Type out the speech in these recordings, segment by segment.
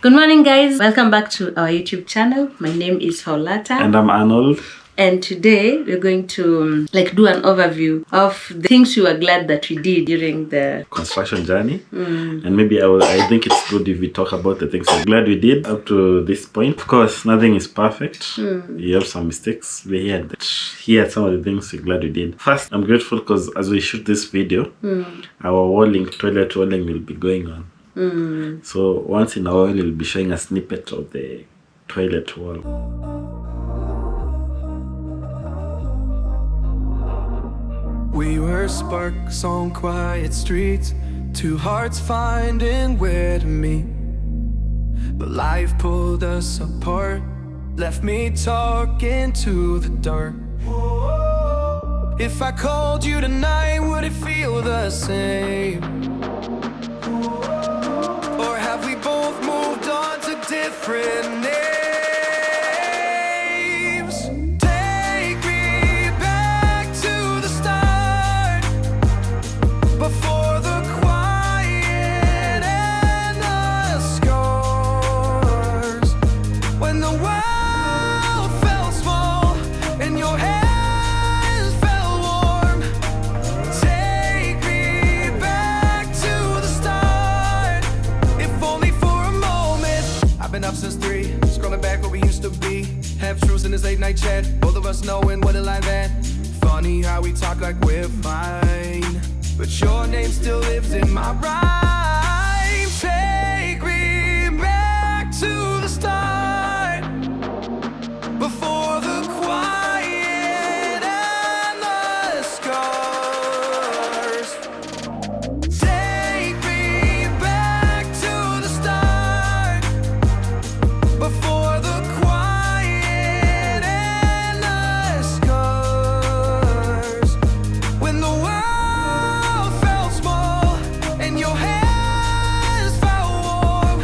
Good morning, guys. Welcome back to our YouTube channel. My name is Paulata. And I'm Arnold. And today we're going to do an overview of the things we were glad that we did during the construction journey. And maybe I think it's good if we talk about the things we're glad we did up to this point. Of course, nothing is perfect. You have some mistakes. Here are some of the things we're glad we did. First, I'm grateful because as we shoot this video, our toilet walling will be going on. So once in a while, we'll be showing a snippet of the toilet wall. We were sparks on quiet streets, two hearts finding where to meet. But life pulled us apart, left me talking to the dark. If I called you tonight, would it feel the same? Or have we both moved on to different names? Take me back to the start, before the quiet and the scars. When the world felt small and your hands felt warm. Take me back to the start, if only for a moment. I've been up since 3, scrolling back where we used to be. Half truths in this late night chat, both of us knowing what a lie that. Funny how we talk like we're fine, but your name still lives in my rhyme. Take me back to the start, before the quiet and the scars. Take me back to the start, before the quiet and the scars. When the world felt small and your hands felt warm.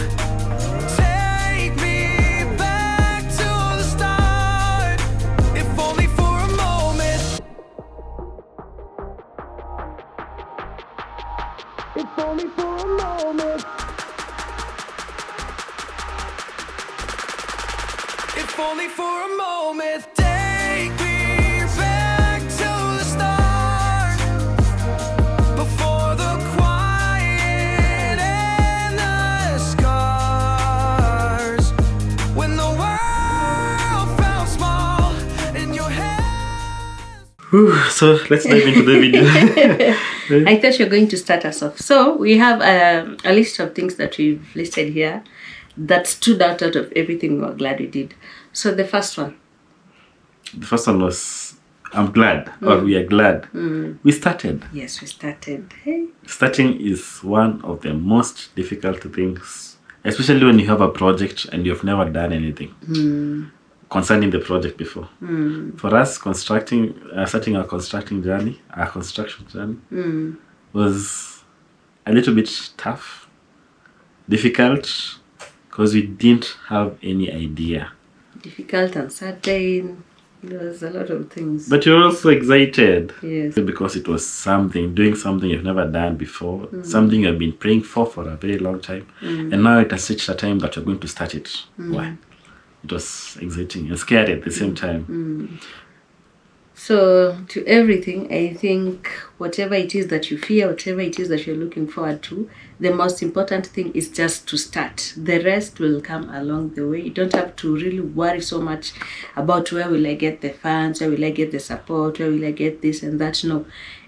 Take me back to the start, if only for a moment. If only for a moment. If only for a moment. Take me back to the start, before the quiet and the scars. When the world felt small in your hands. So let's dive into the video. I thought you were going to start us off. So we have a list of things that we've listed here that stood out of everything we were glad we did. So the first one. The first one was, I'm glad, or we are glad. We started. Yes, we started. Hey. Starting is one of the most difficult things, especially when you have a project and you've never done anything concerning the project before. For us, starting our construction journey was a little bit tough, difficult, because we didn't have any idea. Difficult, uncertain. There was a lot of things. But you're also excited. Yes. Because it was doing something you've never done before, something you've been praying for a very long time. And now it has reached a time that you're going to start it. Wow. It was exciting and scary at the same time. So to everything, I think whatever it is that you fear, whatever it is that you're looking forward to, the most important thing is just to start. The rest will come along the way. You don't have to really worry so much about where will I get the funds, where will I get the support, where will I get this and that. No,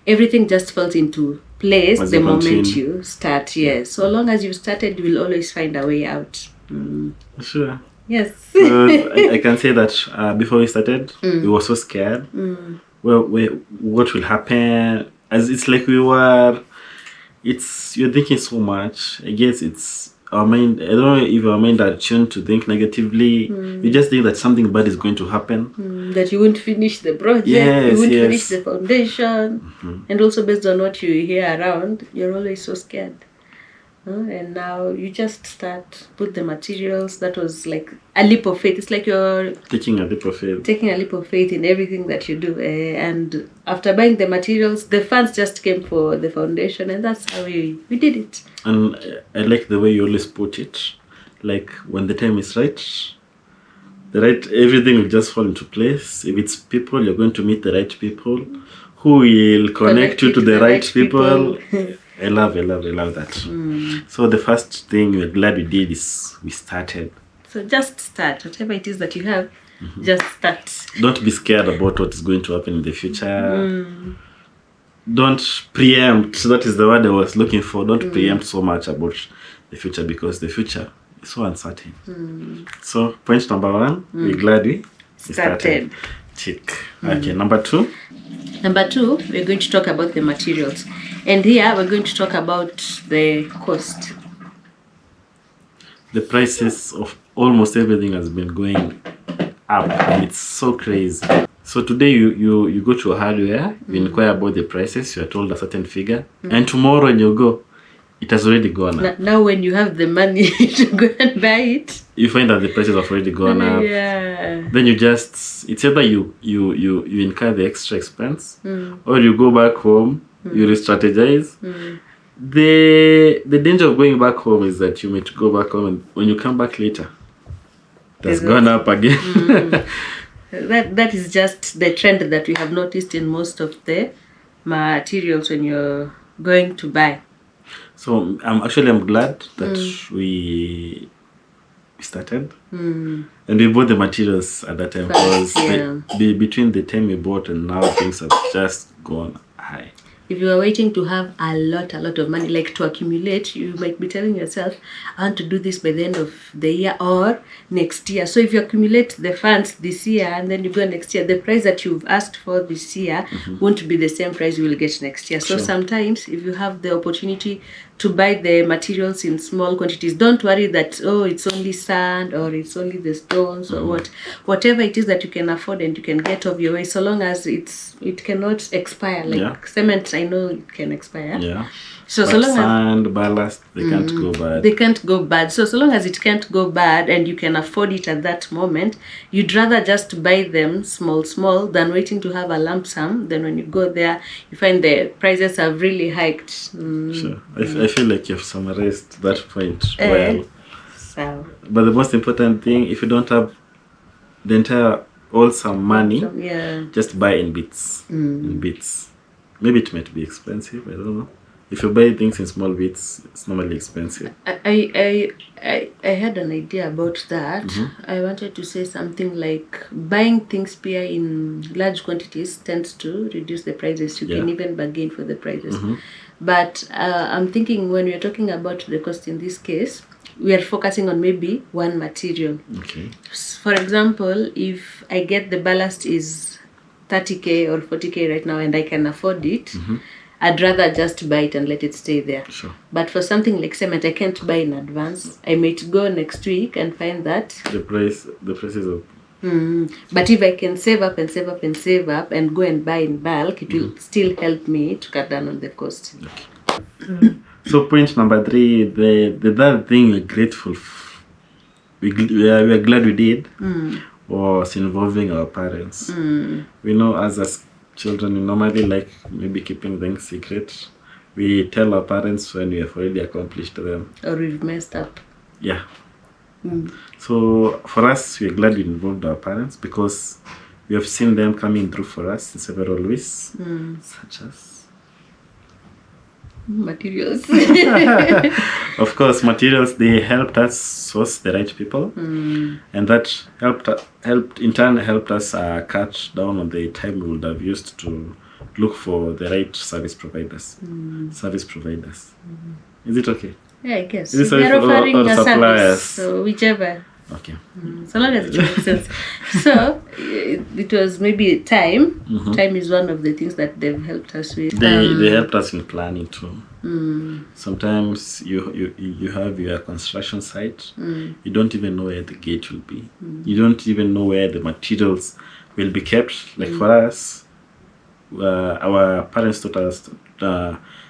everything just falls into place the moment you start. Yes, so long as you started, you will always find a way out. Sure. Yes. I can say that before we started, we were so scared. Well, what will happen? As it's like you're thinking so much. I guess it's our mind. I don't know if our mind are tuned to think negatively. You just think that something bad is going to happen. That you won't finish the project. Yes, you won't finish the foundation. And also based on what you hear around, you're always so scared. And now you just start, put the materials. That was like a leap of faith. It's like you're taking a leap of faith in everything that you do. And after buying the materials, the funds just came for the foundation, and that's how we did it. And I like the way you always put it. like when the time is right, everything will just fall into place. If it's people, you're going to meet the right people who will connect you to the right people. I love that. So the first thing we're glad we did is we started. So just start. Whatever it is that you have, just start. Don't be scared about what is going to happen in the future. Don't preempt. That is the word I was looking for. Don't preempt so much about the future, because the future is so uncertain. So point number 1, we're glad we started. Check. Okay, number 2. Number 2, we're going to talk about the materials. And here we're going to talk about the cost. The prices of almost everything has been going up, and it's so crazy. So today you go to a hardware, you inquire about the prices, you are told a certain figure, and tomorrow when you go, it has already gone up. Now when you have the money to go and buy it, you find that the prices have already gone up. Yeah. Then it's either you incur the extra expense, or you go back home, you re-strategize. The danger of going back home is that you might go back home, and when you come back later, it has gone up again. That is just the trend that we have noticed in most of the materials when you're going to buy. So I'm glad that we started, and we bought the materials at that time, because between the time we bought and now, things have just gone high. If you are waiting to have a lot of money, like to accumulate, you might be telling yourself, I want to do this by the end of the year or next year. So if you accumulate the funds this year and then you go next year, the price that you've asked for this year won't be the same price you will get next year. So sometimes if you have the opportunity to buy the materials in small quantities, don't worry that, it's only sand or it's only the stones or whatever it is that you can afford and you can get off your way, so long as it cannot expire. Like cement, I know it can expire. Yeah. So but so long sand, ballast, they can't go bad. They can't go bad. So long as it can't go bad and you can afford it at that moment, you'd rather just buy them small than waiting to have a lump sum. Then when you go there, you find the prices have really hiked. Sure. I feel like you've summarized that point well. So. But the most important thing, if you don't have the entire wholesome money, just buy in bits. In bits. Maybe it might be expensive, I don't know. If you buy things in small bits, it's normally expensive. I had an idea about that. I wanted to say something like buying things here in large quantities tends to reduce the prices. You can even bargain for the prices. But I'm thinking when we're talking about the cost in this case, we are focusing on maybe one material. Okay. For example, if I get the ballast is 30k or 40k right now and I can afford it, I'd rather just buy it and let it stay there. Sure. But for something like cement, I can't buy in advance. I might go next week and find that the price is up. But if I can save up and go and buy in bulk, it will still help me to cut down on the cost. Okay. So point number 3, the third thing we're grateful we are glad we did was involving our parents. We know as children, we normally like maybe keeping things secret. We tell our parents when we have already accomplished them. Or we've messed up. Yeah. So for us, we're glad we involved our parents because we have seen them coming through for us in several ways, such as materials. Of course, materials, they helped us source the right people, and that helped us cut down on the time we would have used to look for the right service providers. Is it okay? Yeah, I guess. Is it They're offering or a suppliers? service, so whichever. Okay. So long as it makes sense. So it was maybe time. Time is one of the things that they've helped us with. They helped us in planning too. Sometimes you have your construction site. You don't even know where the gate will be. You don't even know where the materials will be kept. Like for us, our parents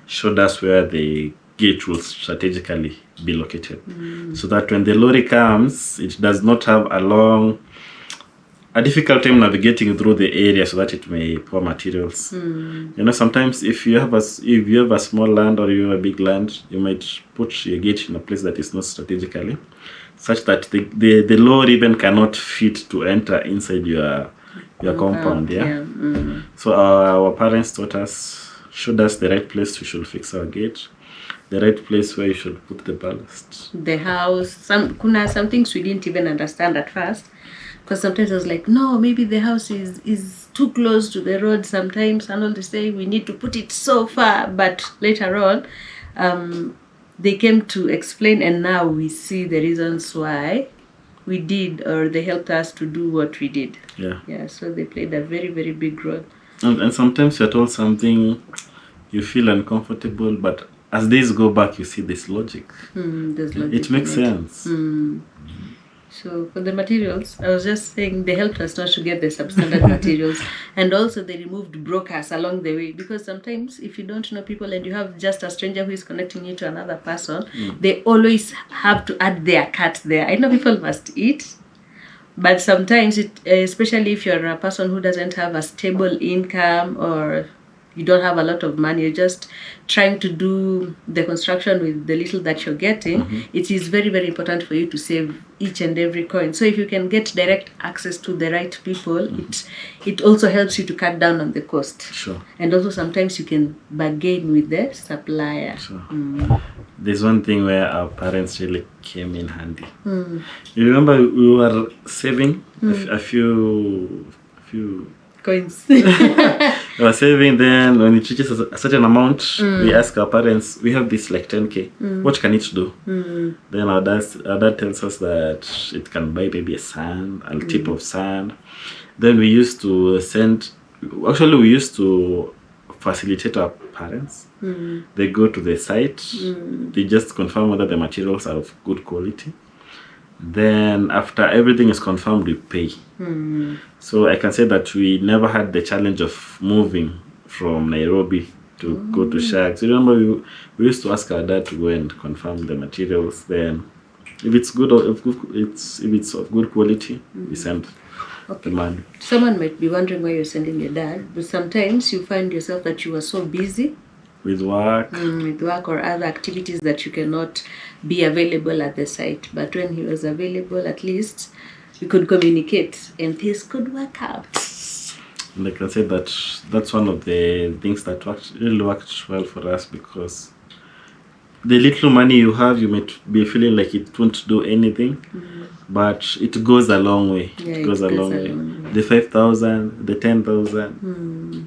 showed us where the gate will strategically be located, so that when the lorry comes, it does not have a difficult time navigating through the area, so that it may pour materials. You know, sometimes if you have a small land or you have a big land, you might put your gate in a place that is not strategically. such that the load even cannot fit to enter inside your compound. Yeah. So our parents showed us the right place we should fix our gate, the right place where you should put the ballast. The house, some things we didn't even understand at first, because sometimes I was like, no, maybe the house is too close to the road sometimes, and all they say we need to put it so far. But later on, they came to explain, and now we see the reasons why we did, or they helped us to do what we did. Yeah. So they played a very, very big role. And sometimes you're told something, you feel uncomfortable, but as days go back, you see this logic. There's logic. It makes sense. So for the materials, I was just saying they helped us not to get the substandard materials, and also they removed brokers along the way, because sometimes if you don't know people and you have just a stranger who is connecting you to another person, they always have to add their cut there. I know people must eat, but sometimes especially if you're a person who doesn't have a stable income, or you don't have a lot of money, you're just trying to do the construction with the little that you're getting, it is very, very important for you to save each and every coin. So if you can get direct access to the right people, it also helps you to cut down on the cost. Sure. And also sometimes you can bargain with the supplier. Sure. There's one thing where our parents really came in handy. You remember we were saving a few Coins. we were saving, then when it reaches a certain amount, we ask our parents, we have this like 10k, what can it do? Then our dad tells us that it can buy maybe a sand, a tip of sand. Then we used to facilitate our parents. They go to the site, they just confirm whether the materials are of good quality. Then after everything is confirmed, we pay. So I can say that we never had the challenge of moving from Nairobi to go to Shags. You remember we used to ask our dad to go and confirm the materials. Then if it's good, or if it's of good quality, we send the money. Someone might be wondering why you're sending your dad, but sometimes you find yourself that you are so busy with work or other activities that you cannot be available at the site. But when he was available, at least we could communicate and things could work out. And I can say that that's one of the things that really worked well for us, because the little money you have, you might be feeling like it won't do anything, but it goes a long way. Yeah, it goes a long way. The 5,000, the 10,000.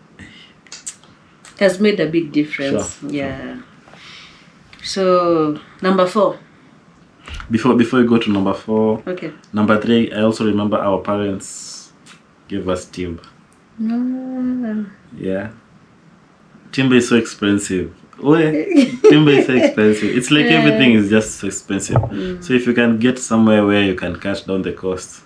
Has made a big difference. Sure. Yeah. So number 4. Before we go to number 4, okay. Number 3, I also remember our parents gave us timber. Yeah. Timber is so expensive. Timber is so expensive. It's like everything is just so expensive. So if you can get somewhere where you can cut down the cost.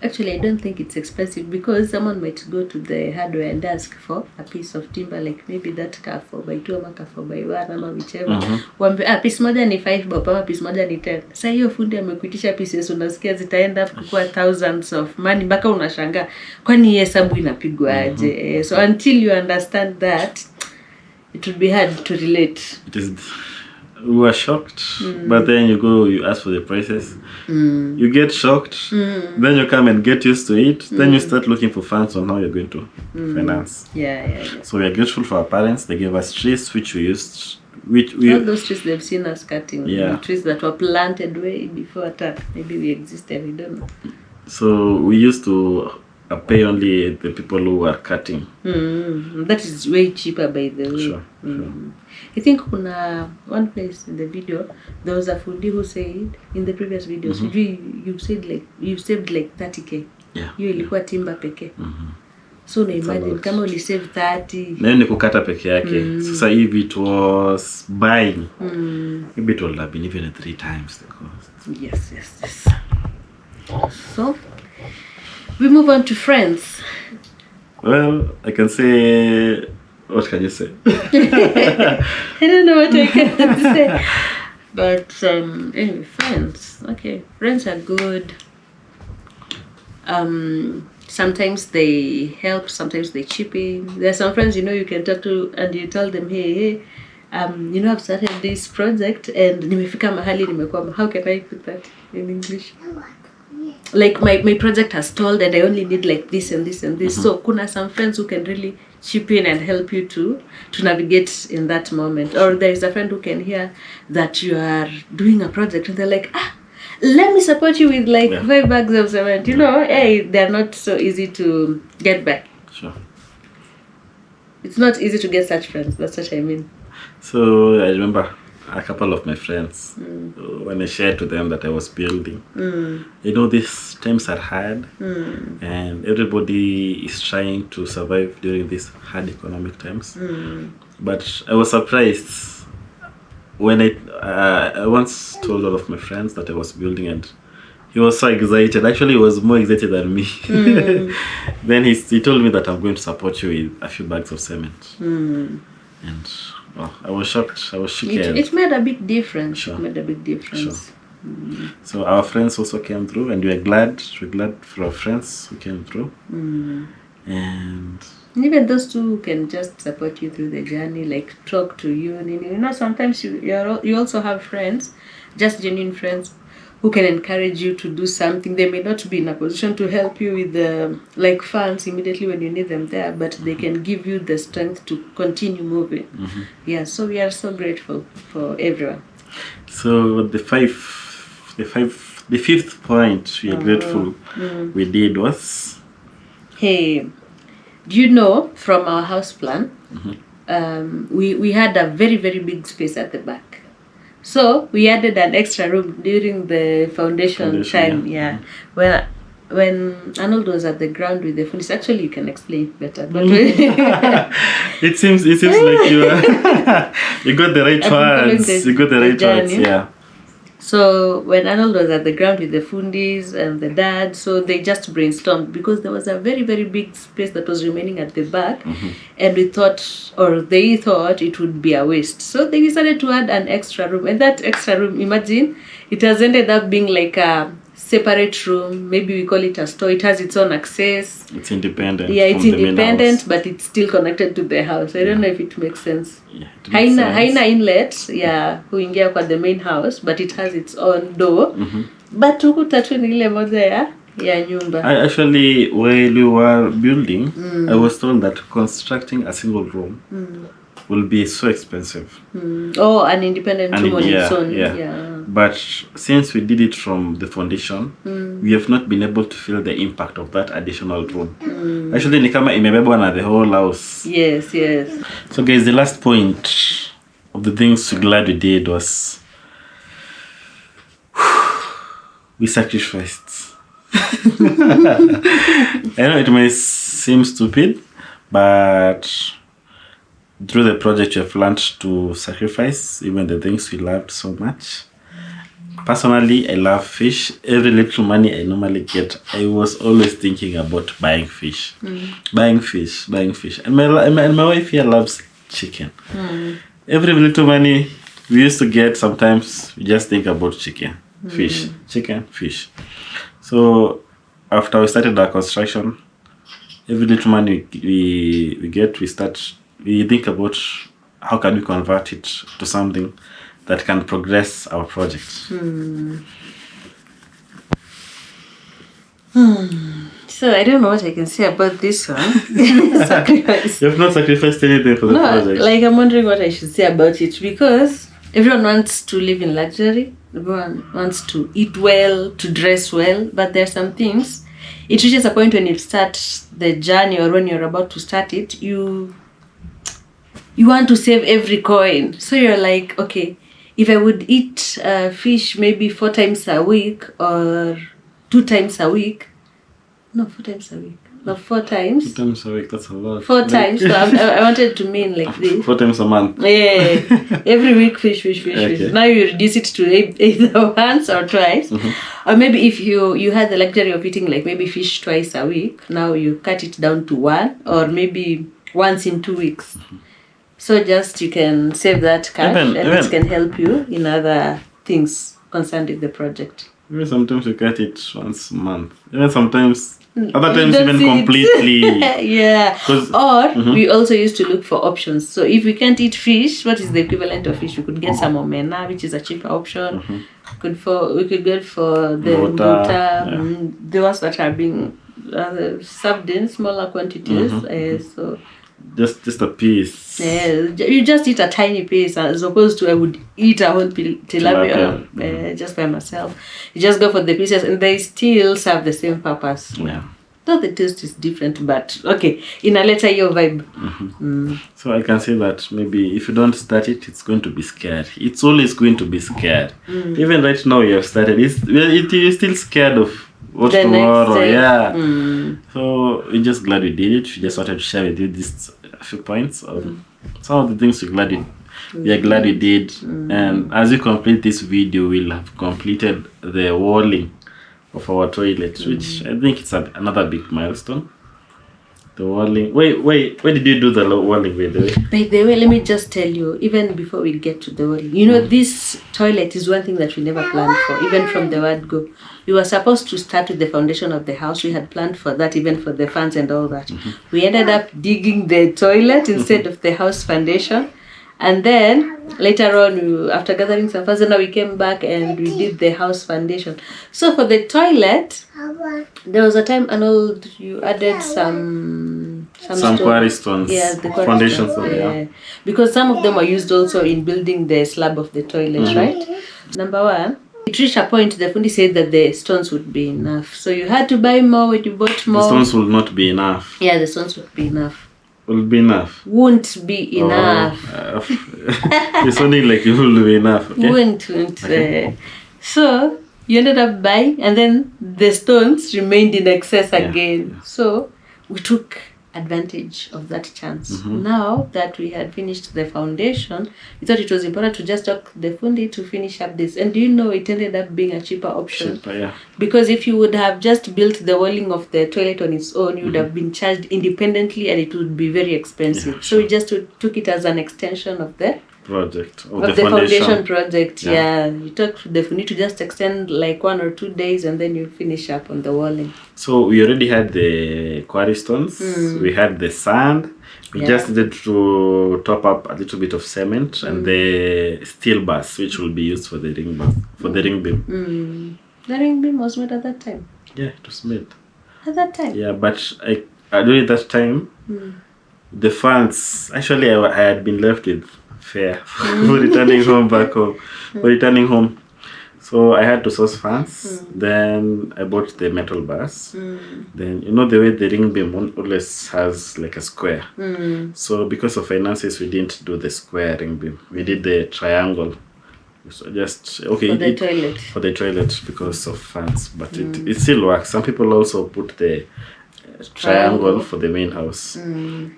Actually, I don't think it's expensive, because someone might go to the hardware and ask for a piece of timber, like maybe that car 4x2 ama car 4x1 ama whichever. Wambe piece moja ni 5 bob ama piece moja ni 10. Sasa hiyo fundi amekuitisha pieces, unasikia zitaenda kwa thousands of money, mpaka unashangaa kwani hesabu inapigwa aje. So until you understand that, it would be hard to relate. We were shocked, but then you ask for the prices, you get shocked, then you come and get used to it, then you start looking for funds on how you're going to finance. Yeah. So we are grateful for our parents. They gave us trees which we used. All those trees they've seen us cutting. Yeah. Trees that were planted way before attack. Maybe we existed, we don't know. So we used to pay only the people who were cutting. That is way cheaper, by the way. Sure. I think kuna one place in the video, there was a foodie who said in the previous videos, you saved like 30k. Yeah. You ilikuwa timber peke. So na imagine kama uli save 30. Na ni kukata peke yake. Sasa if it was buying, maybe it would have been even 3 times the cost. Yes. So we move on to friends. Well, I can say, what can you say? I don't know what I can say. But anyway, friends. Okay, friends are good. Sometimes they help, sometimes they chip in. There are some friends you can talk to and you tell them, hey, I've started this project and nimefika mahali nimekwama. How can I put that in English? Like my project has stalled and I only need like this and this and this. So kuna some friends who can really chip in and help you to navigate in that moment. Or there is a friend who can hear that you are doing a project and they're like, let me support you with like 5 bags of cement. Hey, they're not so easy to get back. Sure. It's not easy to get such friends. That's what I mean. So I remember a couple of my friends when I shared to them that I was building. These times are hard and everybody is trying to survive during these hard economic times. But I was surprised when I once told all of my friends that I was building, and he was so excited. Actually, he was more excited than me. Then he told me that I'm going to support you with a few bags of cement. And I was shocked. I was shook. It made a big difference. Sure. It made a big difference. Sure. So our friends also came through, and we're glad for our friends who came through. And even those two who can just support you through the journey, like talk to you. Sometimes you also have friends, just genuine friends, who can encourage you to do something. They may not be in a position to help you with the funds immediately when you need them there, but they can give you the strength to continue moving. Yeah, so we are so grateful for everyone. So the fifth point we are grateful we did was, hey, do you know from our house plan, we had a very, very big space at the back. So we added an extra room during the foundation time. Yeah. When Arnold was at the ground with the foundation, actually you can explain better. But it seems like you got the right words. You got the right words. Yeah. So when Arnold was at the ground with the fundis and the dad, so they just brainstormed because there was a very, very big space that was remaining at the back, and they thought it would be a waste. So they decided to add an extra room, and that extra room, imagine, it has ended up being like a separate room. Maybe we call it a store. It has its own access. It's independent. Yeah, it's independent, but it's still connected to the house. I don't know if it makes sense. Yeah, it makes sense. Haina inlet, huingia kwa the main house, but it has its own door. But huku tatu ni ile moja ya nyumba. Actually, while we were building, I was told that constructing a single room will be so expensive. An independent room on its own. Yeah. But since we did it from the foundation, we have not been able to feel the impact of that additional room. Actually, ni kama imebebwa na the whole house. Yes. So guys, the last point of the things we're glad we did was we sacrificed. I know it may seem stupid, but through the project we have learned to sacrifice even the things we loved so much. Personally, I love fish. Every little money I normally get, I was always thinking about buying fish. Buying fish. And my wife here loves chicken. Every little money we used to get, sometimes we just think about chicken, fish. So after we started our construction, every little money we get, we think about how can we convert it to something that can progress our project. So I don't know what I can say about this one. Sacrifice. You have not sacrificed anything for the project. Like I'm wondering what I should say about it, because everyone wants to live in luxury. Everyone wants to eat well, to dress well, but there are some things. It reaches a point when you start the journey, or when you're about to start it, you want to save every coin. So you're like, okay, if I would eat fish maybe 4 times a week or 2 times a week. No, 4 times a week. No, 4 times. 4 times a week, that's a lot. 4 times. So I wanted to mean like this. 4 times a month. Yeah. Every week, fish. Okay. Now you reduce it to either once or twice. Or maybe if you had the luxury of eating like maybe fish twice a week, now you cut it down to 1 or maybe once in 2 weeks. So just you can save that cash and it can help you in other things concerned with the project. Even sometimes you cut it once a month. Even sometimes Other You times don't even see it. completely. Yeah. 'Cause- Or we also used to look for options. So if we can't eat fish, what is the equivalent of fish? We could get some omena, which is a cheaper option. We could get for the Mbuta, mbuta, yeah. the ones that are being served in smaller quantities. So just a piece. you just eat a tiny piece as opposed to I would eat a whole tilapia just by myself. You just go for the pieces and they still serve the same purpose. Yeah. Though the taste is different, but okay, in a later year vibe. So I can say that maybe if you don't start it, it's going to be scared. It's always going to be scared. Even right now you have started, you're still scared of what The next tomorrow. step. Yeah. So we're just glad we did it. We just wanted to share with you this a few points of some of the things we are glad we did. And as you complete this video, we'll have completed the walling of our toilet, which I think it's another big milestone. The walling. Wait, where did you do the walling, by the way? By the way, let me just tell you, even before we get to the walling, you know, this toilet is one thing that we never planned for, even from the word go. We were supposed to start with the foundation of the house. We had planned for that, even for the fans and all that. We ended up digging the toilet instead of the house foundation. And then later on, after gathering some funds, we came back and we did the house foundation. So for the toilet, there was a time, Arnold, you added some quarry stones. Yeah, the quarry foundations. stones, Yeah. because some of them were used also in building the slab of the toilet, right? Number one, it reached a point the fundi said that the stones would be enough. So you had to buy more when you bought more. The stones will not be enough. Yeah, the stones would be enough. Will be enough. Won't be enough. It's only like it will be enough. Okay? Won't. Okay. So you ended up buying, and then the stones remained in excess again. So we took advantage of that chance. Now that we had finished the foundation, we thought it was important to just talk to the fundi to finish up this. And do you know, it ended up being a cheaper option. Cheaper, yeah. Because if you would have just built the walling of the toilet on its own, you would have been charged independently and it would be very expensive. Yeah, So we just took it as an extension of the Project of the foundation project. Yeah. You talk to the fundi to just extend like 1 or 2 days and then you finish up on the walling. So we already had the quarry stones. We had the sand. We just needed to top up a little bit of cement and the steel bars, which will be used for the ring bar, for the ring beam. The ring beam was made at that time. Yeah, it was made. At that time. Yeah, but during that time, the funds, actually I had been left with fare for returning home back home. For returning home. So I had to source funds. Then I bought the metal bars. Then you know the way the ring beam always has like a square. So because of finances, we didn't do the square ring beam. We did the triangle. So just okay For the toilet. For the toilet because of funds, but it still works. Some people also put the triangle for the main house,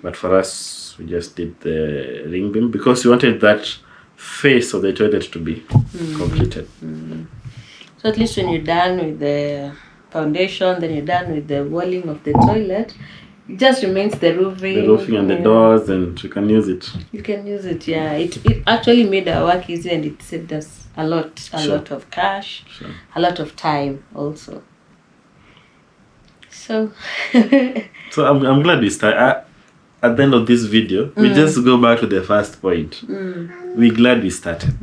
but for us we just did the ring beam because we wanted that face of the toilet to be completed. So at least when you're done with the foundation, then you're done with the walling of the toilet, it just remains the roofing. The roofing and the doors, and we can use it. You can use it, yeah. It actually made our work easy and it saved us a lot of cash, a lot of time also. So So I'm glad we started. At the end of this video, we just go back to the first point. We're glad we started.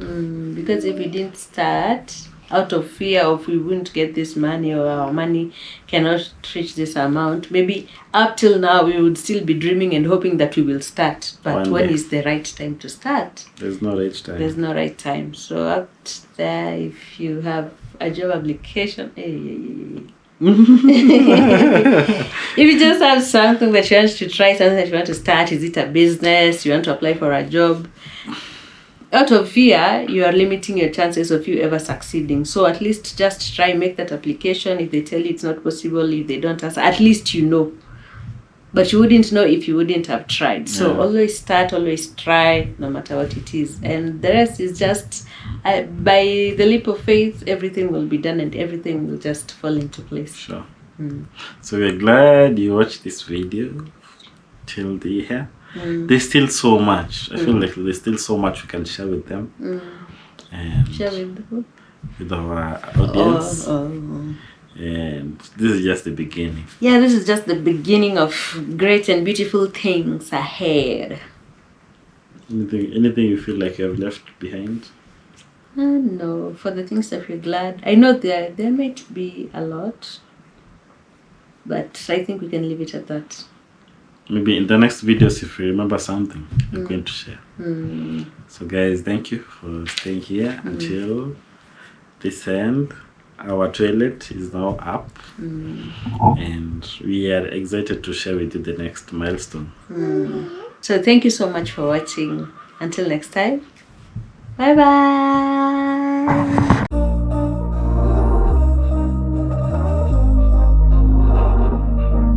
Because if we didn't start, out of fear of we wouldn't get this money or our money cannot reach this amount, maybe up till now we would still be dreaming and hoping that we will start. But when is the right time to start? There's no right time. There's no right time. So out there, if you have a job application, if you just have something that you want to try, something that you want to start, is it a business, you want to apply for a job, out of fear, you are limiting your chances of you ever succeeding. So at least just try, make that application. If they tell you it's not possible, if they don't answer, at least you know. But you wouldn't know if you wouldn't have tried. So always start, always try, no matter what it is. And the rest is just, by the leap of faith, everything will be done and everything will just fall into place. Sure. So we're glad you watched this video till the end. There's still so much. I feel like there's still so much we can share with them. And Share with who? with our audience. And this is just the beginning. Yeah, this is just the beginning of great and beautiful things ahead. Anything you feel like you have left behind? No, for the things that we're glad. I know there might be a lot, but I think we can leave it at that. Maybe in the next videos, if you remember something, you're going to share. So guys, thank you for staying here until this end. Our toilet is now up, and we are excited to share with you the next milestone. So thank you so much for watching. Until next time, bye bye.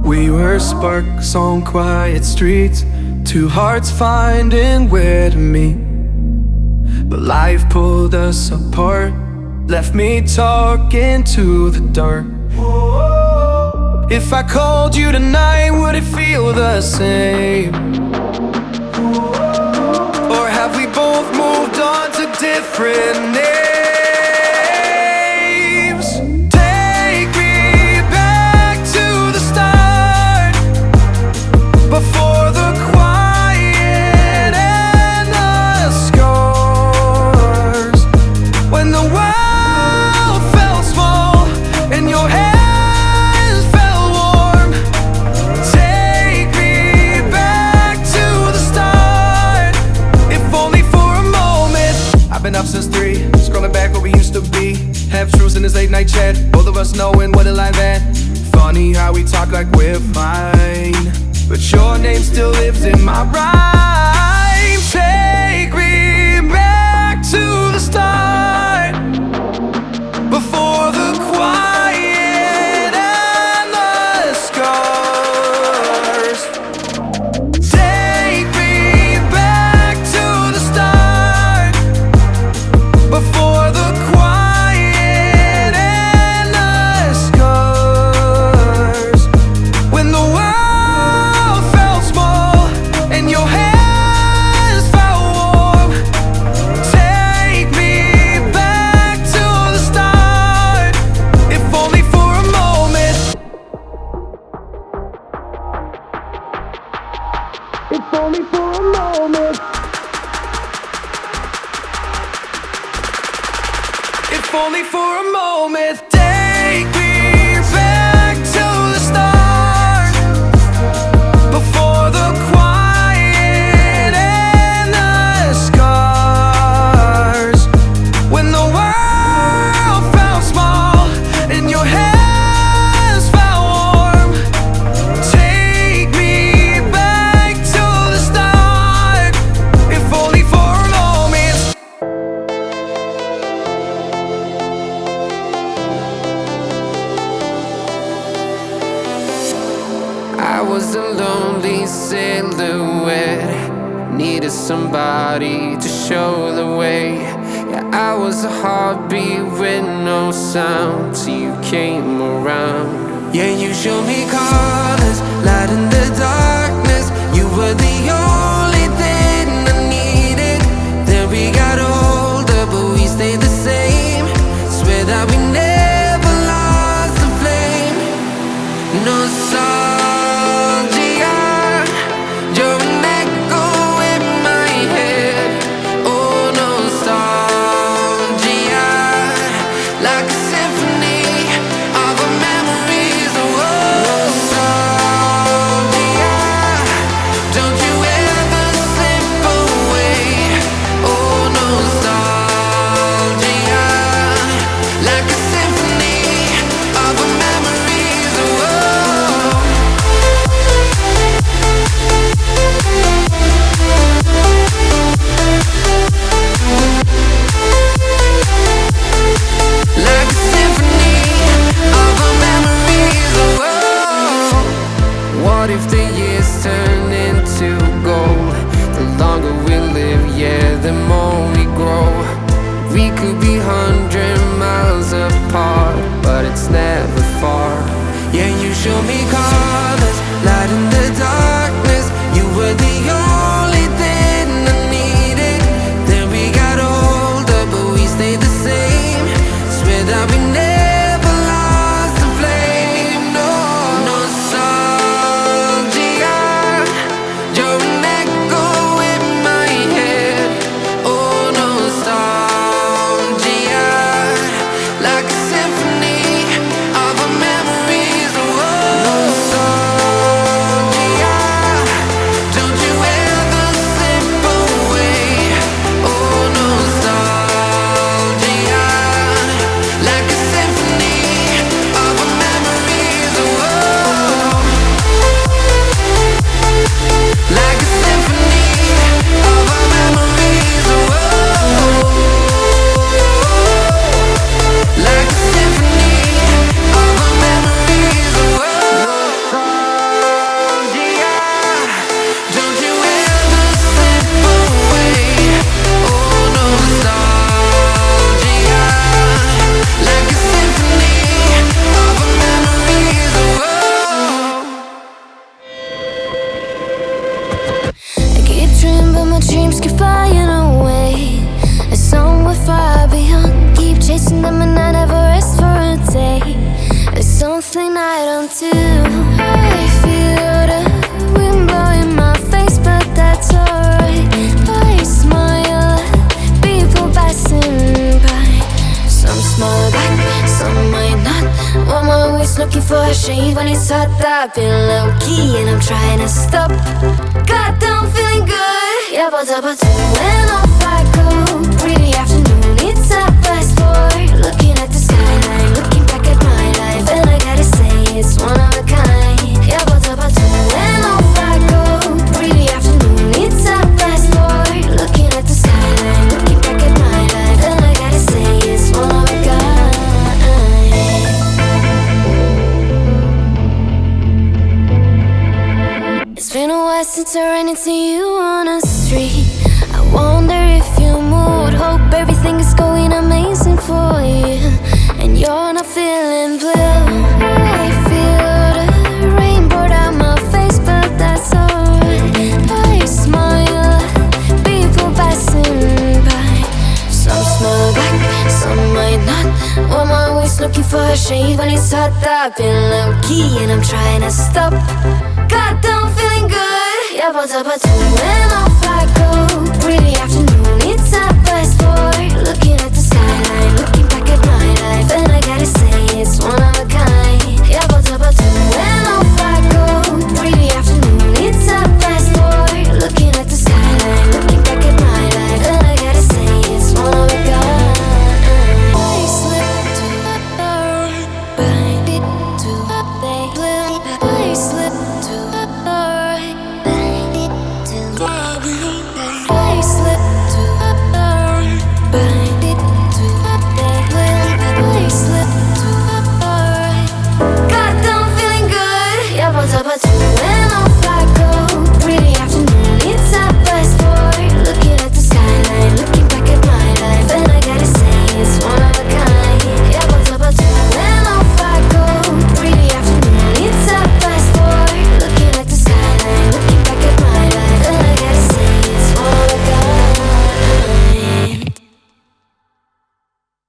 We were sparks on quiet streets, two hearts finding where to meet. But life pulled us apart, left me talking to the dark. If I called you tonight, would it feel the same? Or have we both moved on to different names? Take me back to the start, before the quiet and the scars. When the world felt small and your hands felt warm. Take me back to the start, if only for a moment. I've been up since 3, scrolling back where we used to be. Half truths in this late night chat, both of us knowing what it like that. Funny how we talk like we're fine, but your name still lives in my rhyme. Take me back to the start, before the quiet and the scars. Take me back to the start, before the quiet and the scars. When the world felt small and your hands felt warm. Take me back to the start, if only for a moment. If only for a moment. If only for a moment. Take me back to the start, before the quiet and the scars. When the world felt small and your hands felt warm. Take me back to the start, if only for a moment. I was a lonely silhouette, needed somebody to show the way. Yeah, I was a heartbeat with no sound till you came around. Yeah, you showed me colors, light in the darkness. You were the only thing I needed. Then we got older, but we stayed the same. Swear that we never lost the flame. Nostalgia, you're an echo in my head. Oh, nostalgia, like a symphony of our memories. Oh, nostalgia, don't you ever slip away. Oh, nostalgia, like a symphony of our memories. Oh, like a symphony of our memories. Oh, what if the years turn into gold? The longer we live, yeah, the more we grow. We could be 100 miles apart, but it's never far. Yeah, you show me colors, light in the darkness. You were the only thing I needed. Then we got older, but we stayed the same. Swear that we never lost the down too. I feel the wind blowing my face, but that's alright. I smile at people passing by. Some smile back, some might not. I'm always looking for a shade when it's hot. I've been low key and I'm trying to stop. Goddamn, feeling good. Yeah, but when off I go. Pretty afternoon, it's a fast boy. Looking at the skyline, looking back at my life, and I gotta say it's one of a kind. Yeah, but when off I go. Pretty afternoon, it's a fast boy. Looking at the skyline, looking back at my life, and I gotta say it's one of a kind. It's been a while since I ran into you on the street. I wonder if you moved. Hope everything is going amazing for you, and you're not feeling blue. I feel the rain pour down my face, but that's alright. I smile at people passing by. Some smile back, some might not. I'm always looking for a shade when it's hot. I've been low key and I'm trying to stop. Goddamn, feeling good. Yeah, but when off I go. Pretty afternoon.